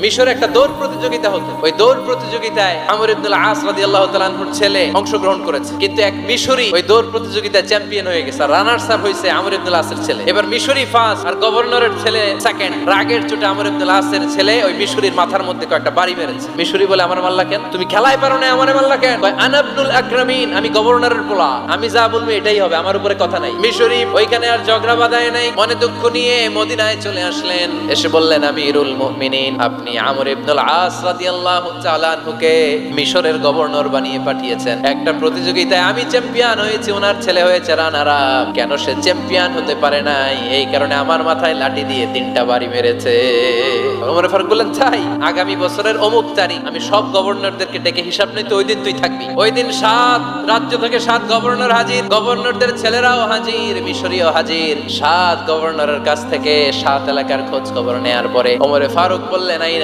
মিশরে একটা দৌড় প্রতিযোগিতা হতো। ওই দৌড় প্রতিযোগিতায় আমর ইবনুল আস রাদিয়াল্লাহু তাআলা আনহুর ছেলে অংশগ্রহণ করেছে, কিন্তু এক মিশরি ওই দৌড় প্রতিযোগিতায় চ্যাম্পিয়ন হয়ে গেছে। রানার্স আপ হয়েছে আমর ইবনুল আসের ছেলে। এবার মিশরি ফার্স্ট আর গভর্নরের ছেলে সেকেন্ড। রাগের চোটে আমর ইবনুল আসের ছেলে ওই মিশরির মাথার মধ্যে কয়েকটা বাড়ি মেরেছে। মিশরি বলে, আমার মাল্লা কেন? তুমি খেলায় পারো না, আমারে মাল্লা কেন? কয়, আনা ইবনুল আকরামিন, আমি গভর্নরের পোলা, আমি যা বলবো এটাই হবে, আমার উপরে কথা নাই। মিশরি ওইখানে আর ঝগড়া বাঁধায় নাই, মনে দুঃখ নিয়ে মদিনায় চলে আসলেন। এসে বললেন, আমিরুল মুমিনিন, আপনি আমর ইবনুল আস রাদিয়াল্লাহু তাআলা আনহুকে মিশরের গভর্নর বানিয়ে পাঠিয়েছেন। একটা প্রতিযোগিতায় আমি চ্যাম্পিয়ন হয়েছি, ওনার ছেলে হয়েছে রানার আপ। কেন সে চ্যাম্পিয়ন হতে পারে নাই? এই কারণে আমার মাথায় লাঠি দিয়ে 3টা বাড়ি মেরেছে। ওমর ফারুক বললেন, তাই আগামী বছরের অমুক তারিখ আমি সব গভর্নরদেরকে ডেকে হিসাব নিতে, ওই দিন তুই থাকবি। ওই দিন 7 রাজ্য থেকে 7 গভর্নর হাজির, গভর্নরদের ছেলেরাও হাজির, মিশরীয় হাজির। 7 গভর্নরের কাছ থেকে 7 এলাকার খোঁজ খবর নেয়ার পরে ওমর ফারুক বললেন, এই